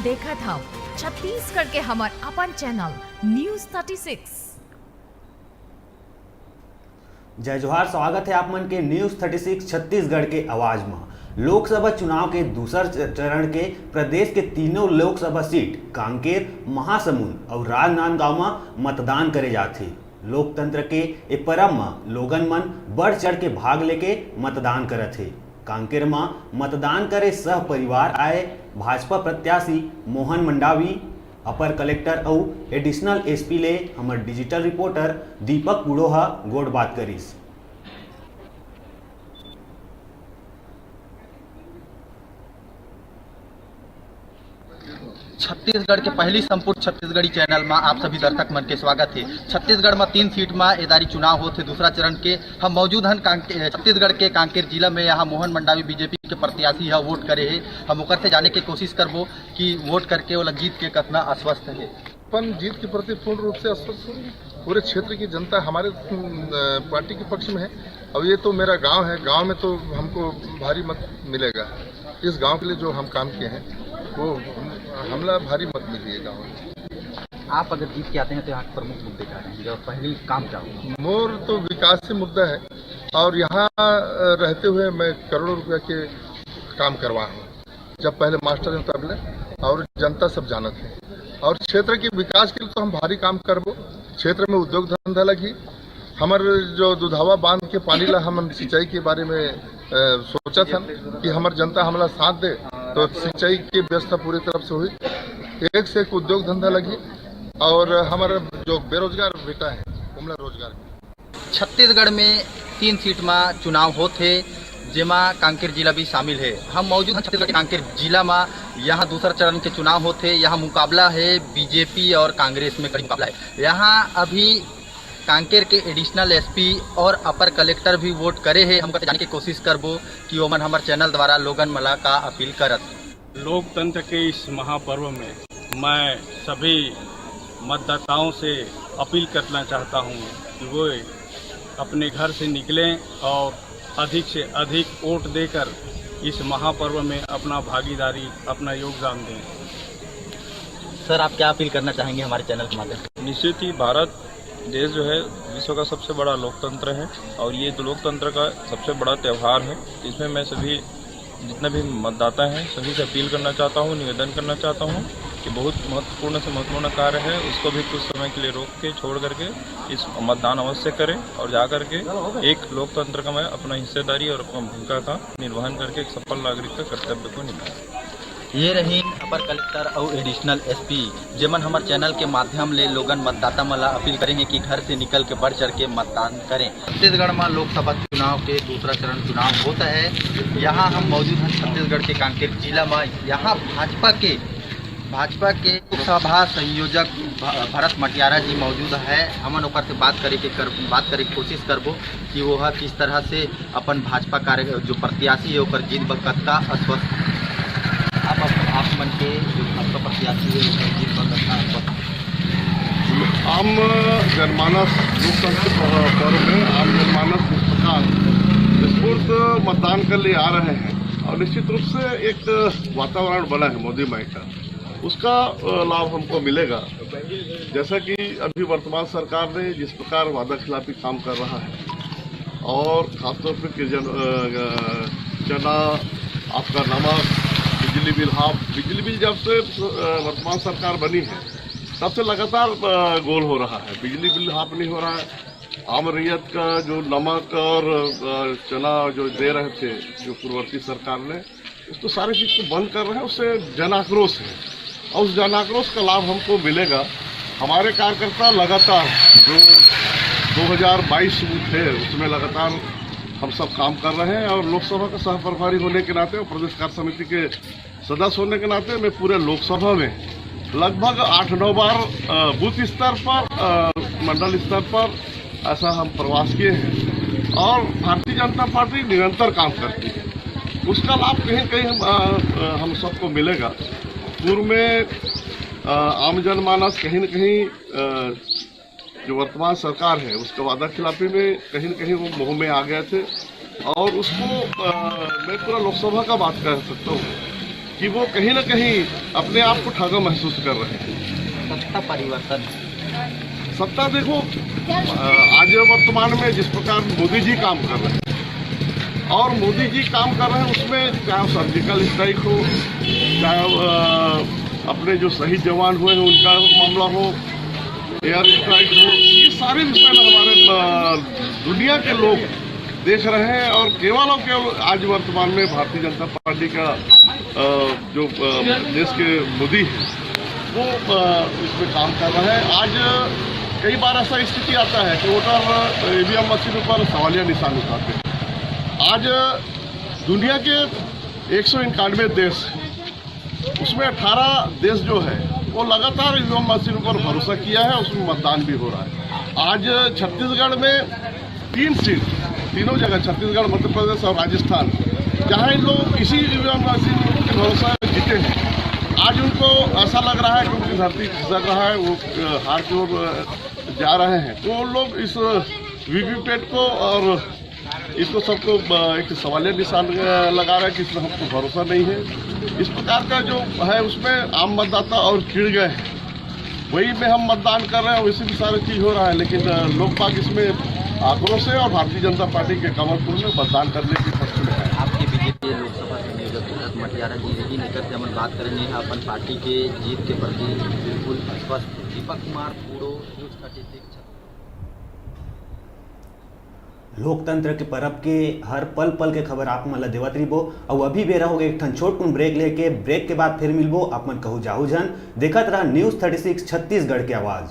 देखा था छत्तीसगढ़ के हमार अपन चैनल न्यूज 36। जय जोहार, स्वागत है आप मन के न्यूज 36 छत्तीसगढ़ के आवाज में। लोकसभा चुनाव के दूसर चरण के प्रदेश के तीनों लोकसभा सीट कांकेर, महासमुंद और राजनांदगांव में मतदान करे जाते। लोकतंत्र के ए परब में लोगन मन बढ़ चढ़ के भाग लेके मतदान करत है। कांकेर में मतदान करे सह परिवार आए भाजपा प्रत्याशी मोहन मंडावी, अपर कलेक्टर और एडिशनल एसपी ले हमर डिजिटल रिपोर्टर दीपक पुड़ोहा गोड़ बात करीस। छत्तीसगढ़ के पहली संपूर्ण छत्तीसगढ़ी चैनल में आप सभी दर्शक मन के स्वागत है। छत्तीसगढ़ में 3 सीट में एदारी चुनाव होते दूसरा चरण के। हम मौजूद हैं छत्तीसगढ़ के कांकेर जिला में। यहाँ मोहन मंडावी बीजेपी के प्रत्याशी है, वोट करे है। हम ओकर से जाने की कोशिश करबो कि वोट करके वो जीत के कितना आश्वस्त है। अपन जीत के प्रति पूर्ण रूप से आश्वस्त हूँ। पूरे क्षेत्र की जनता हमारे पार्टी के पक्ष में है। अब ये तो मेरा गांव है, गांव में तो हमको भारी मत मिलेगा। इस गांव के लिए जो हम काम किए हैं वो हमला भारी मत मिलिए गाँव में। आप अगर जीत के आते हैं तो यहाँ प्रमुख मुद्दे क्या रहेंगे और पहली काम क्या होगा? मोर तो विकास से मुद्दा है और यहाँ रहते हुए मैं करोड़ों रुपया के काम करवाया हूँ। जब पहले मास्टर हैं तब और जनता सब जानत है। और क्षेत्र के विकास के लिए तो हम भारी काम करबो। क्षेत्र में उद्योग धंधा लगी। हमार जो दुधावा बांध के पानी ला हम सिंचाई के बारे में सोचा था कि हमार जनता हमारा साथ दे तो सिंचाई की व्यवस्था पूरी तरफ से हुई। एक से एक उद्योग धंधा लगी और हमारा जो बेरोजगार बेटा है उमला रोजगार। छत्तीसगढ़ में 3 सीट में चुनाव होते जेमा कांकेर जिला भी शामिल है। हम मौजूद हैं छत्तीसगढ़ के कांकेर जिला में। यहाँ दूसरा चरण के चुनाव होते। यहाँ मुकाबला है बीजेपी और कांग्रेस में कड़ी मुकाबला है। यहाँ अभी कांकेर के एडिशनल एसपी और अपर कलेक्टर भी वोट करे हैं। हम जाने की कोशिश करबो कि ओमन हमारे चैनल द्वारा लोगन मला का अपील करत। लोकतंत्र के इस महापर्व में मैं सभी मतदाताओं से अपील करना चाहता हूं कि वो अपने घर से निकलें और अधिक से अधिक वोट देकर इस महापर्व में अपना भागीदारी, अपना योगदान दें। सर, आप क्या अपील करना चाहेंगे हमारे चैनल के माध्यम से? निश्चित ही भारत देश जो है विश्व का सबसे बड़ा लोकतंत्र है और ये तो लोकतंत्र का सबसे बड़ा त्यौहार है। इसमें मैं सभी जितने भी मतदाता हैं सभी से अपील करना चाहता हूँ, निवेदन करना चाहता हूँ कि बहुत महत्वपूर्ण से महत्वपूर्ण कार्य है उसको भी कुछ समय के लिए रोक के छोड़ करके इस मतदान अवश्य करें और जा करके एक लोकतंत्र का मैं अपना हिस्सेदारी और अपना भूमिका का निर्वहन करके एक सफल नागरिक का कर्तव्य को निभाएं। ये रही अपर कलेक्टर और एडिशनल एसपी जेमन हमारे चैनल के माध्यम ले लोगन मतदाता मला अपील करेंगे कि घर से निकल के बढ़ चढ़ के मतदान करें। छत्तीसगढ़ में लोकसभा चुनाव के दूसरा चरण चुनाव होता है। यहाँ हम मौजूद हैं छत्तीसगढ़ के कांकेर जिला में। यहाँ भाजपा के लोकसभा संयोजक भरत मटियारा जी मौजूद है। हमन ओकर से बात करे की कोशिश करबो कि वो किस तरह से अपन भाजपा कार्य जो प्रत्याशी है ओकर जीत बकत का आश्वस्त आप मन के जो भाजपा प्रत्याशी है ओकर जीत बकत का आश्वस्त। आम जनमानस लोकतंत्र पर्व में आम जनमानस इस प्रकार स्फूर्त मतदान के लिए आ रहे हैं और निश्चित रूप से एक वातावरण बना है मोदी माई का, उसका लाभ हमको मिलेगा। जैसा कि अभी वर्तमान सरकार ने जिस प्रकार वादा खिलाफी काम कर रहा है और खासतौर पर चना, आपका नमक, बिजली बिल जब से वर्तमान सरकार बनी है तब से लगातार गोल हो रहा है। बिजली बिल हाफ नहीं हो रहा है। आम रैयत का जो नमक और चना जो दे रहे थे जो पूर्ववर्ती सरकार ने, उसको सारी चीज को बंद कर रहे हैं। उससे जन आक्रोश है और उस जन आक्रोश का लाभ हमको मिलेगा। हमारे कार्यकर्ता लगातार जो 2022 थे उसमें लगातार हम सब काम कर रहे हैं और लोकसभा का सह प्रभारी होने के नाते और प्रदेश कार्य समिति के सदस्य होने के नाते मैं पूरे लोकसभा में लगभग 8-9 बार बूथ स्तर पर, मंडल स्तर पर ऐसा हम प्रवास किए हैं और भारतीय जनता पार्टी निरंतर काम करती है। उसका लाभ कहीं कहीं हम सबको मिलेगा। पूर्व में आम जनमानस कहीं न कहीं जो वर्तमान सरकार है उसका वादा खिलाफी में कहीं न कहीं वो मोह में आ गए थे और उसको मैं पूरा लोकसभा का बात कर सकता हूँ कि वो कहीं ना कहीं अपने आप को ठगा महसूस कर रहे हैं। सत्ता परिवर्तन, सत्ता देखो, आज वर्तमान में जिस प्रकार मोदी जी काम कर रहे हैं और मोदी जी काम कर रहे हैं उसमें चाहे सर्जिकल स्ट्राइक हो, चाहे अपने जो शहीद जवान हुए हैं उनका मामला हो, एयर स्ट्राइक हो, ये सारे विषय में हमारे दुनिया के लोग देख रहे हैं और केवल और केवल आज वर्तमान में भारतीय जनता पार्टी का जो देश के मोदी है वो इसमें काम कर रहा है। आज कई बार ऐसा स्थिति आता है कि वोटर ईवीएम मशीनों पर सवालिया निशान उठाते हैं। आज दुनिया के 191 देश, उसमें 18 देश जो है वो लगातार ईवीएम मशीनों पर भरोसा किया है, उसमें मतदान भी हो रहा है। आज छत्तीसगढ़ में 3 सीट, तीनों जगह छत्तीसगढ़, मध्य प्रदेश और राजस्थान, जहाँ इन लोग इसी ईवीएम मशीन के भरोसा जीते हैं, आज उनको ऐसा लग रहा है कि उनकी धरती खिसक रहा है, वो हार की ओर जा रहे हैं। तो लोग इस वीवीपैट को और इसको सबको एक सवालिया निशान लगा रहा है कि इसमें हमको भरोसा नहीं है। इस प्रकार का जो है उसमें आम मतदाता और चिढ़ गए हैं, वही में हम मतदान कर रहे हैं, वैसे भी सारी चीज़ हो रहा है, लेकिन लोग बाग इसमें आक्रोश है और भारतीय जनता पार्टी के कमलपुर में मतदान करने की पक्ष में है। आपके बीजेपी लोकसभा संयोजक मटियारा जी यही लेकर के हम बात करेंगे अपन पार्टी के जीत के प्रति बिल्कुल स्पष्ट। दीपक कुमार पूड़ो, न्यूज़ 36। लोकतंत्र के परब के हर पल पल के खबर आप मन ला देवत रहिबो और अभी बेरा हो गए एक ठन छोट कुन ब्रेक लेके, ब्रेक के बाद फिर मिलबो। आप मन कहू जाहू जन देखत रहा न्यूज़ 36 छत्तीसगढ़ के आवाज़।